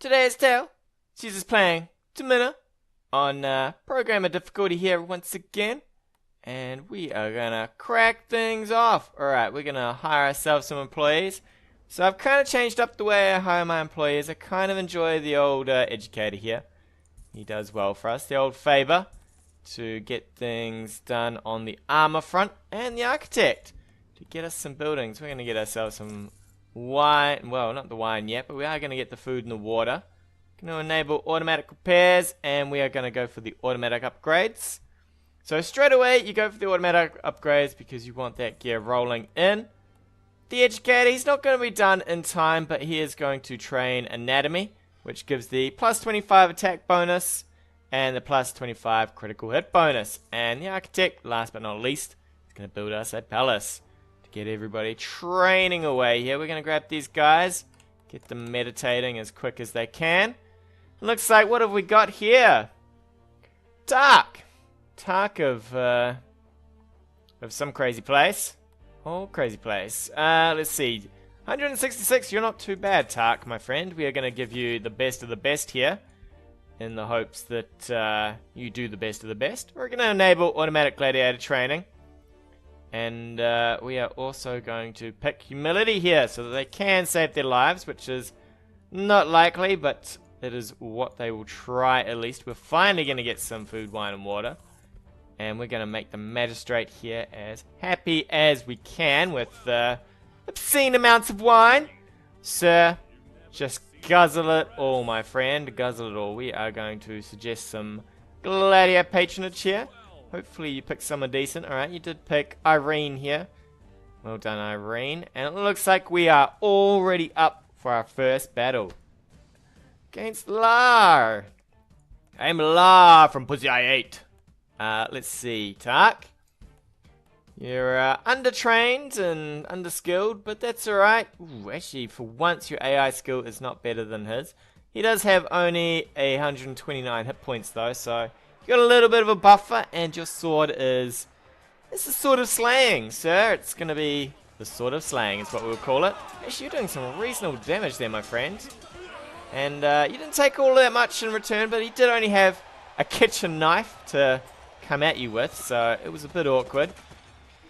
today's tale. She's just playing Domina on programmer difficulty here once again. And we are gonna crack things off. Alright, we're gonna hire ourselves some employees. So I've kind of changed up the way I hire my employees. I kind of enjoy the old educator here. He does well for us. The old Faber to get things done on the armor front. And the architect to get us some buildings. We're gonna get ourselves some wine. Well, not the wine yet, but we are gonna get the food and the water. Gonna enable automatic repairs, and we are gonna go for the automatic upgrades. So straight away, you go for the automatic upgrades because you want that gear rolling in. The educator, he's not going to be done in time, but he is going to train anatomy, which gives the plus 25 attack bonus and the plus 25 critical hit bonus. And the architect, last but not least, is going to build us a palace to get everybody training away here. We're going to grab these guys, get them meditating as quick as they can. Looks like, what have we got here? Talk of some crazy place. Oh, crazy place. Let's see. 166, you're not too bad, Tark, my friend. We are going to give you the best of the best here, in the hopes that you do the best of the best. We're going to enable automatic gladiator training. And we are also going to pick humility here, so that they can save their lives, which is not likely, but it is what they will try at least. We're finally going to get some food, wine, and water. And we're going to make the magistrate here as happy as we can with obscene amounts of wine. Sir, just guzzle it all, my friend. Guzzle it all. We are going to suggest some gladiator patronage here. Hopefully you picked someone decent. Alright, you did pick Irene here. Well done, Irene. And it looks like we are already up for our first battle. Against Lar. I'm Lar from Pussy I Ate. Let's see, Tark. You're undertrained and underskilled, but that's alright. Ooh, actually, for once, your AI skill is not better than his. He does have only 129 hit points, though, so you got a little bit of a buffer, and your sword is... It's the sword of slaying, sir. It's going to be the sword of slaying, is what we'll call it. Actually, you're doing some reasonable damage there, my friend. And you didn't take all that much in return, but he did only have a kitchen knife to come at you with, so it was a bit awkward.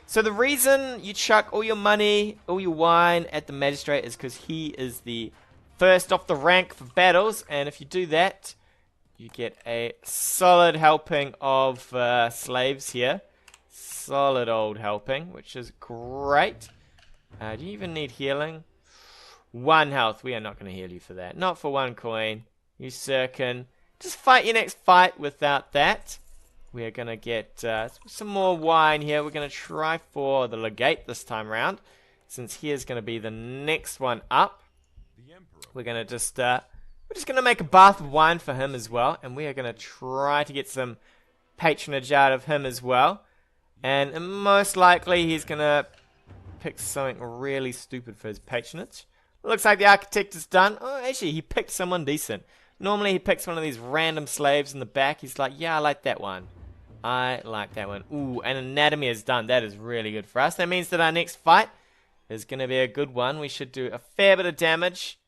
So the reason you chuck all your money, all your wine at the magistrate is because he is the first off the rank for battles, and if you do that, you get a solid helping of slaves here. Solid old helping, which is great. Do you even need healing? 1 health. We are not going to heal you for that. Not for 1 coin. You sir can just fight your next fight without that. We are going to get some more wine here. We're going to try for the legate this time around, since he is going to be the next one up. We're going to just we're just going to make a bath of wine for him as well, and we are going to try to get some patronage out of him as well. And most likely he's going to pick something really stupid for his patronage. Looks like the architect is done. Oh, actually, he picked someone decent. Normally he picks one of these random slaves in the back. He's like, yeah, I like that one. I like that one. Ooh, and anatomy is done. That is really good for us. That means that our next fight is going to be a good one. We should do a fair bit of damage.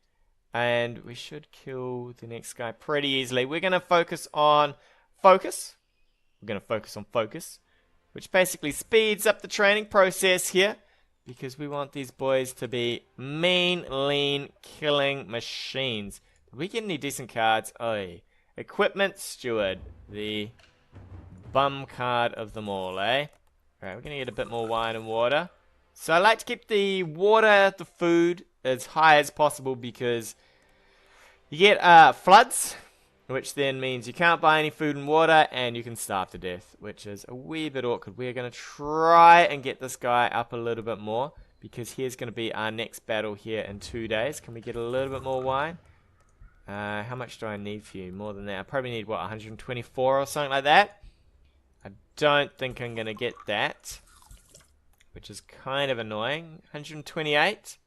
And we should kill the next guy pretty easily. We're going to focus on focus. We're going to focus on focus, which basically speeds up the training process here, because we want these boys to be mean, lean, killing machines. Did we get any decent cards? Oh, equipment steward. The bum card of them all, eh? Alright, we're going to get a bit more wine and water. So I like to keep the water, the food, as high as possible, because you get floods, which then means you can't buy any food and water, and you can starve to death, which is a wee bit awkward. We're going to try and get this guy up a little bit more, because here's going to be our next battle here in 2 days. Can we get a little bit more wine? How much do I need for you? More than that. I probably need, what, 124 or something like that? I don't think I'm going to get that, which is kind of annoying. 128?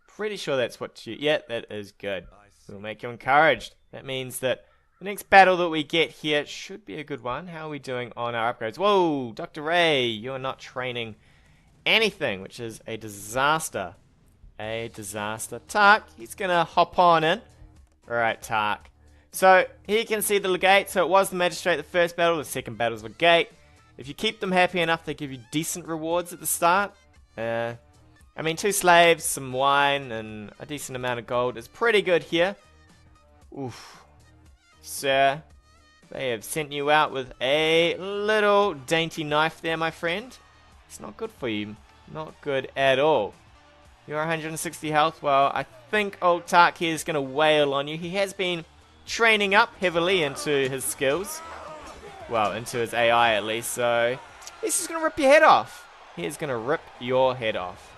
Pretty sure that's what you... Yeah, that is good. We'll make you encouraged. That means that the next battle that we get here should be a good one. How are we doing on our upgrades? Whoa, Dr. Ray, you're not training anything, which is a disaster. A disaster. Tuck, he's going to hop on in. Alright, Tark. So, here you can see the legate. So, it was the magistrate the first battle, the second battle was legate. If you keep them happy enough, they give you decent rewards at the start. I mean, 2 slaves, some wine, and a decent amount of gold is pretty good here. Oof. Sir, they have sent you out with a little dainty knife there, my friend. It's not good for you. Not good at all. You're 160 health. Well, I think old Tark here is going to wail on you. He has been training up heavily into his skills. Well, into his AI at least. So, he's just going to rip your head off. He is going to rip your head off.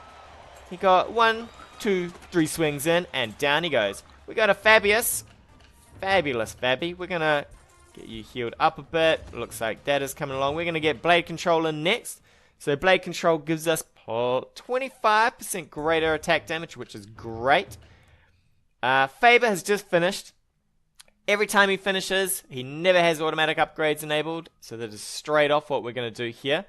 He got 1, 2, 3 swings in, and down he goes. We got a Fabius. Fabulous, Fabby. We're going to get you healed up a bit. Looks like that is coming along. We're going to get Blade Control in next. So Blade Control gives us 25% greater attack damage, which is great. Faber has just finished. Every time he finishes, he never has automatic upgrades enabled. So that is straight off what we're going to do here.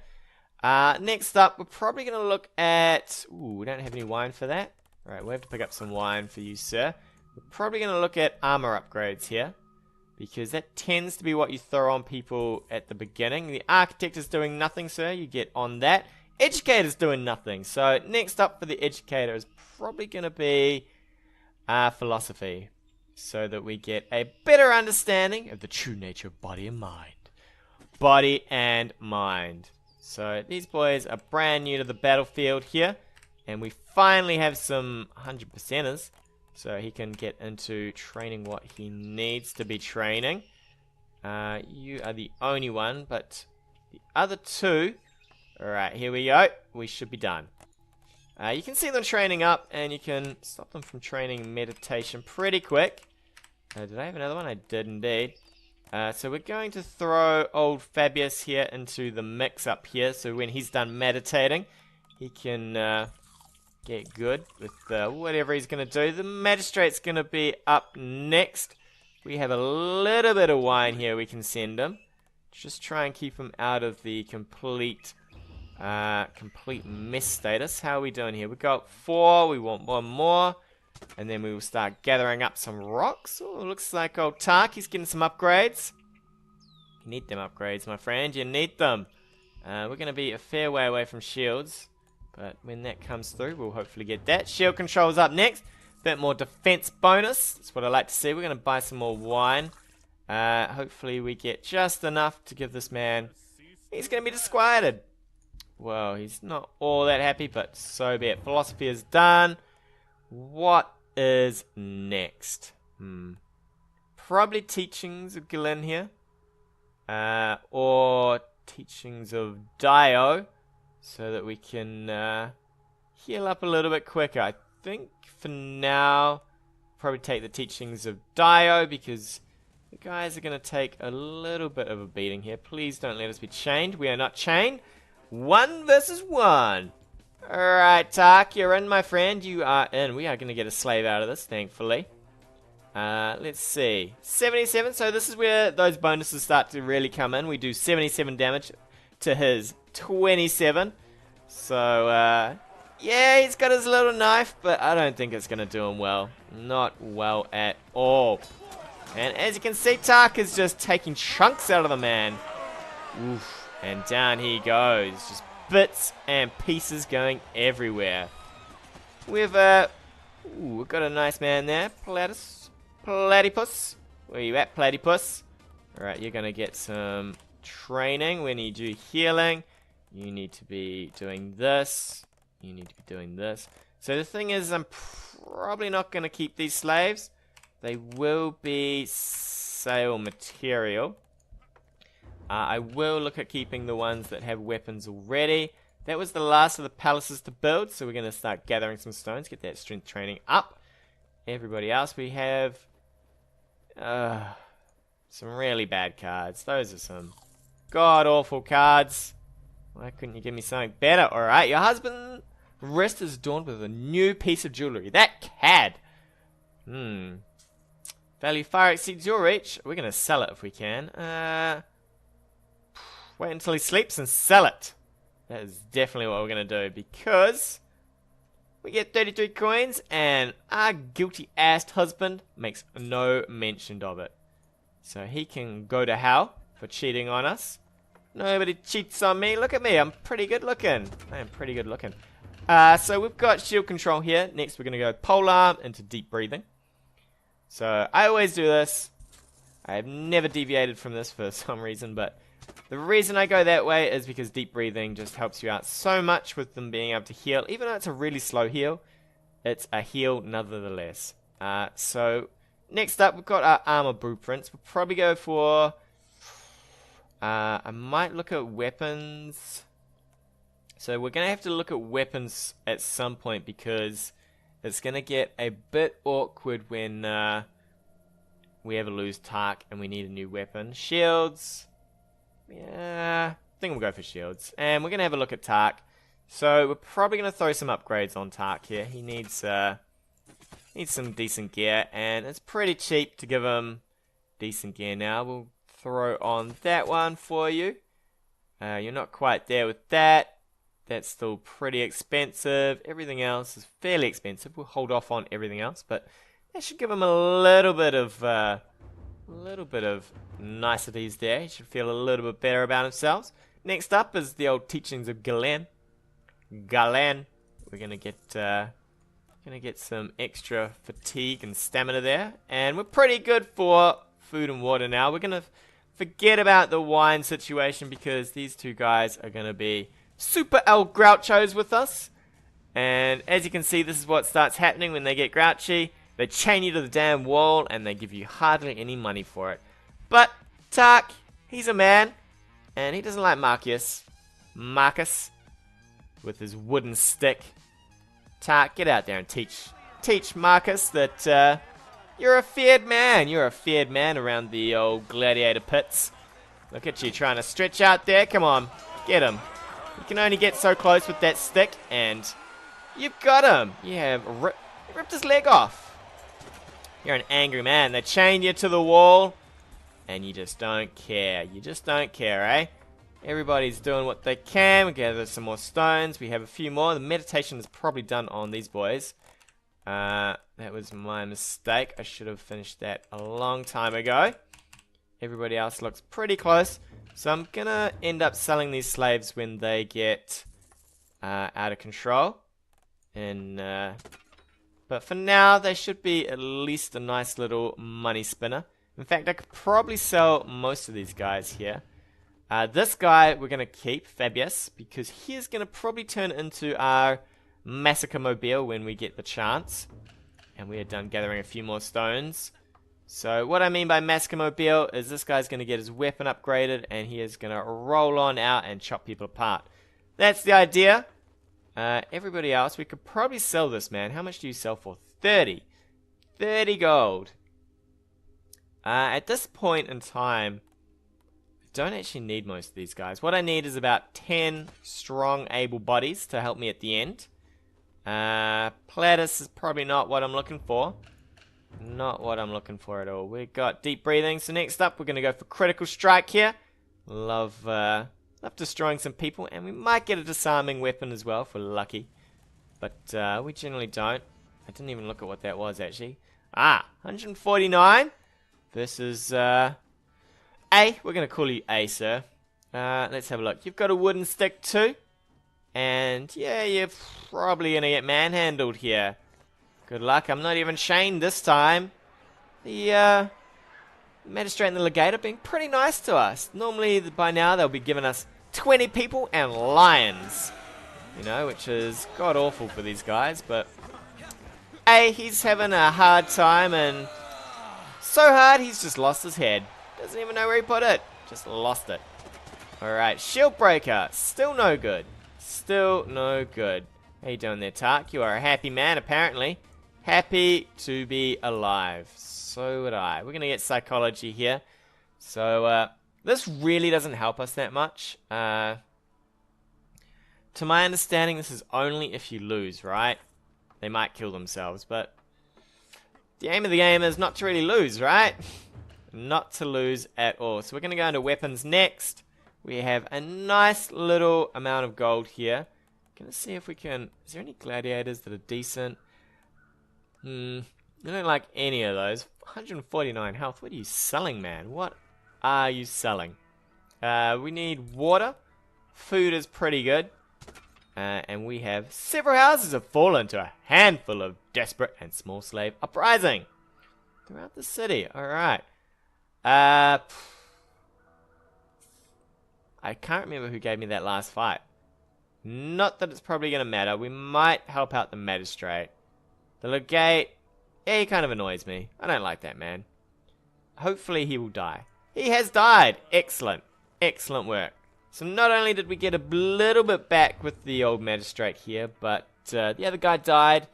Next up, we're probably going to look at... Ooh, we don't have any wine for that. Alright, we have to pick up some wine for you, sir. We're probably going to look at armor upgrades here, because that tends to be what you throw on people at the beginning. The Architect is doing nothing, sir. You get on that. Educator's doing nothing. So next up for the Educator is probably going to be Philosophy, so that we get a better understanding of the true nature of body and mind. Body and mind. So these boys are brand new to the battlefield here, and we finally have some 100%ers. So he can get into training what he needs to be training. You are the only one, but the other 2... Alright, here we go. We should be done. You can see them training up, and you can stop them from training meditation pretty quick. Did I have another one? I did indeed. So we're going to throw old Fabius here into the mix up here. So when he's done meditating, he can... get good with whatever he's going to do. The Magistrate's going to be up next. We have a little bit of wine here we can send him. Just try and keep him out of the complete mess status. How are we doing here? We got 4. We want 1 more. And then we will start gathering up some rocks. Oh, looks like old Tark, he's getting some upgrades. You need them upgrades, my friend. You need them. We're going to be a fair way away from shields. But when that comes through, we'll hopefully get that. Shield control's up next. Bit more defense bonus. That's what I like to see. We're going to buy some more wine. Hopefully we get just enough to give this man... He's going to be disquieted. Well, he's not all that happy, but so be it. Philosophy is done. What is next? Probably teachings of Gillen here. Or teachings of Dio. So that we can heal up a little bit quicker. I think for now, probably take the teachings of Dio, because the guys are going to take a little bit of a beating here. Please don't let us be chained. We are not chained. 1 versus 1. Alright, Tark, you're in, my friend. You are in. We are going to get a slave out of this, thankfully. Let's see. 77. So this is where those bonuses start to really come in. We do 77 damage to his 27. So, yeah, he's got his little knife, but I don't think it's going to do him well. Not well at all. And as you can see, Tark is just taking chunks out of the man. Oof. And down he goes. Just bits and pieces going everywhere. We've got a nice man there. Platypus. Where you at, Platypus? Alright, you're going to get some training. We need you healing. You need to be doing this. You need to be doing this. So the thing is, I'm probably not going to keep these slaves. They will be sale material. I will look at keeping the ones that have weapons already. That was the last of the palaces to build, so we're going to start gathering some stones, get that strength training up. Everybody else, we have some really bad cards. Those are some god-awful cards. Why couldn't you give me something better? Alright, your husband's wrist is adorned with a new piece of jewelry. That cad! Value far exceeds your reach. We're going to sell it if we can. Wait until he sleeps and sell it. That is definitely what we're going to do, because We get 33 coins, and our guilty-assed husband makes no mention of it. So he can go to hell for cheating on us. Nobody cheats on me. Look at me. I'm pretty good looking. I am pretty good looking. So we've got shield control here. Next, we're going to go polearm into deep breathing. So I always do this. I have never deviated from this for some reason, but the reason I go that way is because deep breathing just helps you out so much with them being able to heal. Even though it's a really slow heal, it's a heal nonetheless. So next up, we've got our armor blueprints. We'll probably go for... I might look at weapons. So we're going to have to look at weapons at some point because it's going to get a bit awkward when we ever lose Tark and we need a new weapon. Shields. Yeah, I think we'll go for shields. And we're going to have a look at Tark. So we're probably going to throw some upgrades on Tark here. He needs some decent gear, and it's pretty cheap to give him decent gear now. We'll throw on that one for you. You're not quite there with that. That's still pretty expensive. Everything else is fairly expensive. We'll hold off on everything else, but that should give him a little bit of niceties there. He should feel a little bit better about himself. Next up is the old teachings of Galen. We're gonna get some extra fatigue and stamina there, and we're pretty good for food and water now. We're gonna forget about the wine situation because these two guys are gonna be super El Grouchos with us. And as you can see, this is what starts happening when they get grouchy. They chain you to the damn wall and they give you hardly any money for it. But Tark, he's a man, and he doesn't like Marcus with his wooden stick. Tark, get out there and teach Marcus that you're a feared man. You're a feared man around the old gladiator pits. Look at you trying to stretch out there. Come on, get him. You can only get so close with that stick, and you've got him. You have ripped his leg off. You're an angry man. They chain you to the wall, and you just don't care. You just don't care, eh? Everybody's doing what they can. We gather some more stones. We have a few more. The meditation is probably done on these boys. That was my mistake. I should have finished that a long time ago. Everybody else looks pretty close. So I'm going to end up selling these slaves when they get out of control. But for now, they should be at least a nice little money spinner. In fact, I could probably sell most of these guys here. This guy we're going to keep, Fabius, because he's going to probably turn into our massacre mobile when we get the chance. And we are done gathering a few more stones. So what I mean by massacre mobile is this guy's going to get his weapon upgraded and he is going to roll on out and chop people apart. That's the idea. Everybody else, we could probably sell this, man. How much do you sell for? 30. 30 gold. At this point in time, I don't actually need most of these guys. What I need is about 10 strong, able bodies to help me at the end. Platus is probably not what I'm looking for. Not what I'm looking for at all. We've got deep breathing. So next up, we're going to go for critical strike here. Love destroying some people. And we might get a disarming weapon as well if we're lucky. But we generally don't. I didn't even look at what that was, actually. 149 versus A. We're going to call you A, sir. Let's have a look. You've got a wooden stick too. And yeah, you're probably going to get manhandled here. Good luck. I'm not even chained this time. The magistrate and the legator being pretty nice to us. Normally, by now, they'll be giving us 20 people and lions. You know, which is god-awful for these guys. But, hey, he's having a hard time. And so hard, he's just lost his head. Doesn't even know where he put it. Just lost it. Alright, shield breaker. Still no good. Still no good. How you doing there, Tark? You are a happy man, apparently. Happy to be alive. So would I. We're going to get psychology here. So, this really doesn't help us that much. To my understanding, this is only if you lose, right? They might kill themselves, but the aim of the game is not to really lose, right? Not to lose at all. So we're going to go into weapons next. We have a nice little amount of gold here. Gonna see if we can... Is there any gladiators that are decent? I don't like any of those. 149 health. What are you selling, man? What are you selling? We need water. Food is pretty good. And we have several houses have fallen to a handful of desperate and small slave uprising throughout the city. Alright. I can't remember who gave me that last fight. Not that it's probably going to matter. We might help out the magistrate. The legate, yeah, he kind of annoys me. I don't like that man. Hopefully he will die. He has died. Excellent. Excellent work. So not only did we get a little bit back with the old magistrate here, but the other guy died.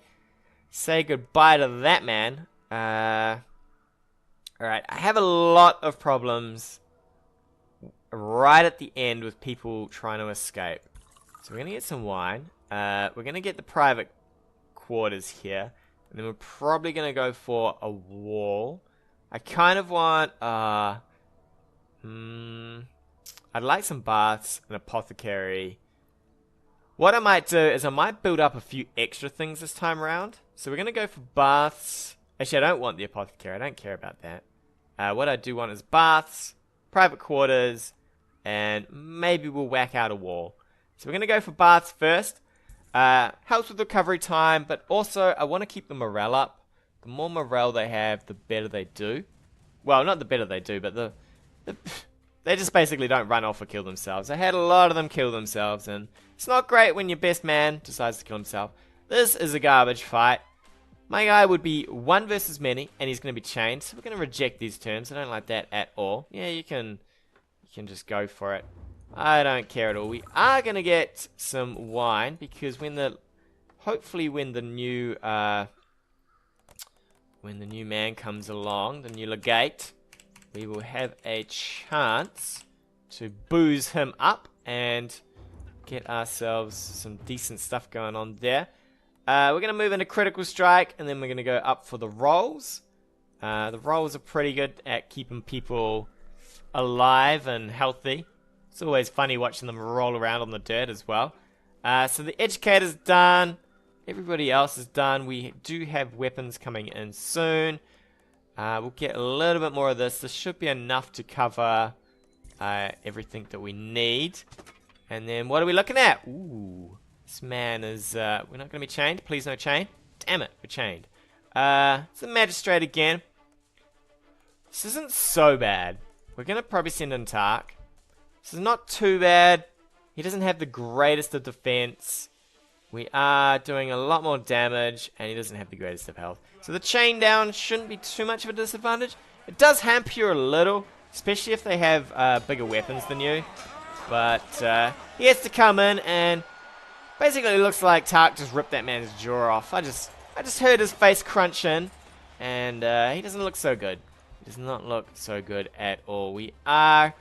Say goodbye to that man. Alright, I have a lot of problems right at the end with people trying to escape. So we're going to get some wine. We're going to get the private quarters here. And then we're probably going to go for a wall. I kind of want... I'd like some baths, an apothecary. What I might do is I might build up a few extra things this time around. So we're going to go for baths. Actually, I don't want the apothecary. I don't care about that. What I do want is baths, private quarters, and maybe we'll whack out a wall. So we're going to go for baths first. Helps with recovery time, but also I want to keep the morale up. The more morale they have, the better they do. Well, not the better they do, but they just basically don't run off or kill themselves. I had a lot of them kill themselves, and it's not great when your best man decides to kill himself. This is a garbage fight. My guy would be 1 versus many, and he's going to be chained, so we're going to reject these terms. I don't like that at all. Yeah, you can just go for it. I don't care at all. We are going to get some wine, because hopefully when the new man comes along, the new legate, we will have a chance to booze him up and get ourselves some decent stuff going on there. We're going to move into critical strike, and then we're going to go up for the rolls. The rolls are pretty good at keeping people alive and healthy. It's always funny watching them roll around on the dirt as well. So the educator's done. Everybody else is done. We do have weapons coming in soon. We'll get a little bit more of this. This should be enough to cover everything that we need. And then what are we looking at? Ooh, this man is... we're not going to be chained. Please no chain. Damn it, we're chained. It's the magistrate again. This isn't so bad. We're going to probably send in Tark. This is not too bad. He doesn't have the greatest of defense. We are doing a lot more damage, and he doesn't have the greatest of health. So the chain down shouldn't be too much of a disadvantage. It does hamper you a little, especially if they have bigger weapons than you. But he has to come in, and basically it looks like Tark just ripped that man's jaw off. I just heard his face crunch in, and he doesn't look so good. He does not look so good at all. We are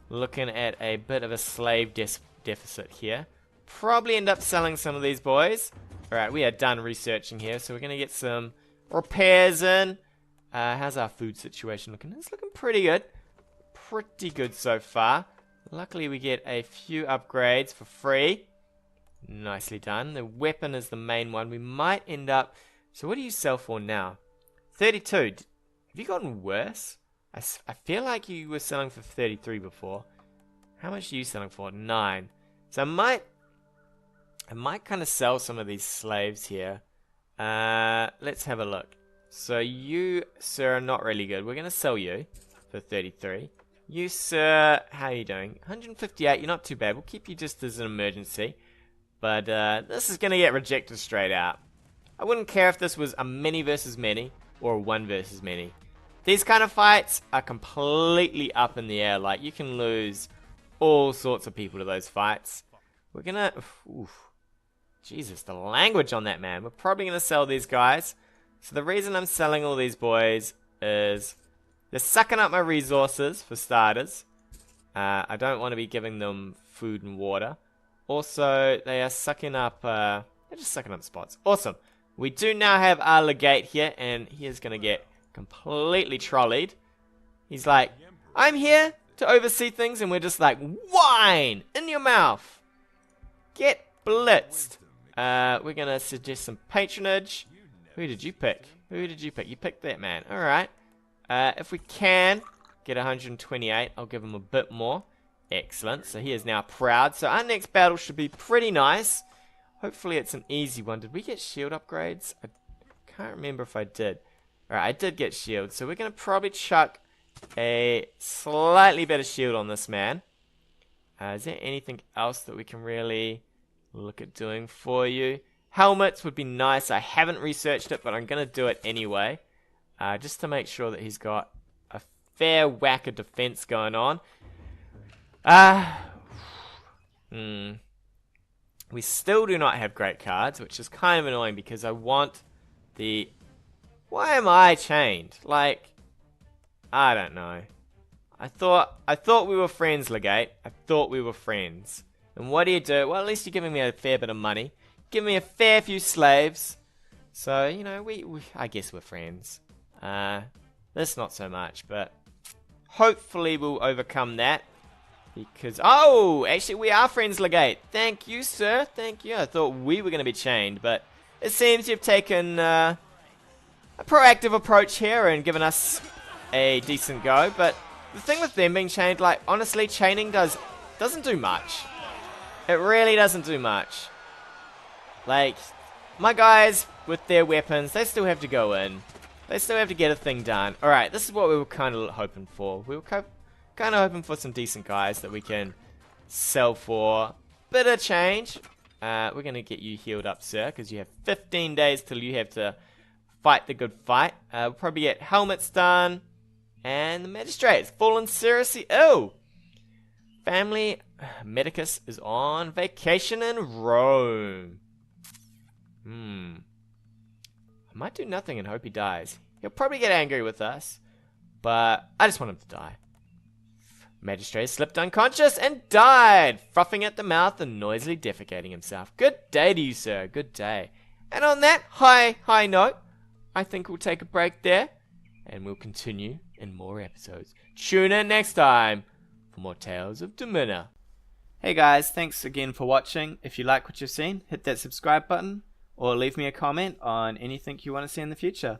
looking at a bit of a slave deficit here. Probably end up selling some of these boys. Alright, we are done researching here, so we're going to get some repairs in. How's our food situation looking? It's looking pretty good. Pretty good so far. Luckily we get a few upgrades for free. Nicely done. The weapon is the main one. We might end up... So what do you sell for now? 32. Have you gotten worse? I feel like you were selling for 33 before. How much are you selling for? 9. So I might kind of sell some of these slaves here. Let's have a look. So you, sir, are not really good. We're going to sell you for 33. You, sir, how are you doing? 158, you're not too bad. We'll keep you just as an emergency. But this is going to get rejected straight out. I wouldn't care if this was a many versus many or a 1 versus many. These kind of fights are completely up in the air. Like, you can lose all sorts of people to those fights. We're going to... Jesus, the language on that, man. We're probably going to sell these guys. So the reason I'm selling all these boys is they're sucking up my resources, for starters. I don't want to be giving them food and water. Also, they are sucking up... they're just sucking up spots. Awesome. We do now have our legate here, and he is going to get completely trolleyed. He's like, I'm here to oversee things, and we're just like, wine in your mouth. Get blitzed. We're going to suggest some patronage. Who did you pick? Who did you pick? You picked that man. Alright. If we can get 128, I'll give him a bit more. Excellent. So he is now proud. So our next battle should be pretty nice. Hopefully it's an easy one. Did we get shield upgrades? I can't remember if I did. Alright, I did get shield. So we're going to probably chuck a slightly better shield on this man. Is there anything else that we can really look at doing for you? Helmets would be nice. I haven't researched it, but I'm going to do it anyway. Just to make sure that he's got a fair whack of defense going on. We still do not have great cards, which is kind of annoying because I want the... Why am I chained? Like, I don't know. I thought we were friends, Legate. I thought we were friends. And what do? Well, at least you're giving me a fair bit of money. Give me a fair few slaves. So, you know, I guess we're friends. This not so much, but hopefully we'll overcome that. Because, oh, actually we are friends, Legate. Thank you, sir. Thank you. I thought we were going to be chained, but it seems you've taken a proactive approach here and given us a decent go. But the thing with them being chained, like, honestly, chaining doesn't do much. It really doesn't do much. Like, my guys with their weapons, they still have to go in. They still have to get a thing done. Alright, this is what we were kind of hoping for. We were kind of hoping for some decent guys that we can sell for a bit of change. We're going to get you healed up, sir, because you have 15 days till you have to fight the good fight. We'll probably get helmets done. And the magistrate's fallen seriously ill. Family Medicus is on vacation in Rome. I might do nothing and hope he dies. He'll probably get angry with us, but I just want him to die. Magistrate slipped unconscious and died, frothing at the mouth and noisily defecating himself. Good day to you, sir. Good day. And on that high note, I think we'll take a break there, and we'll continue in more episodes. Tune in next time for more Tales of Domina. Hey guys, thanks again for watching. If you like what you've seen, hit that subscribe button or leave me a comment on anything you want to see in the future.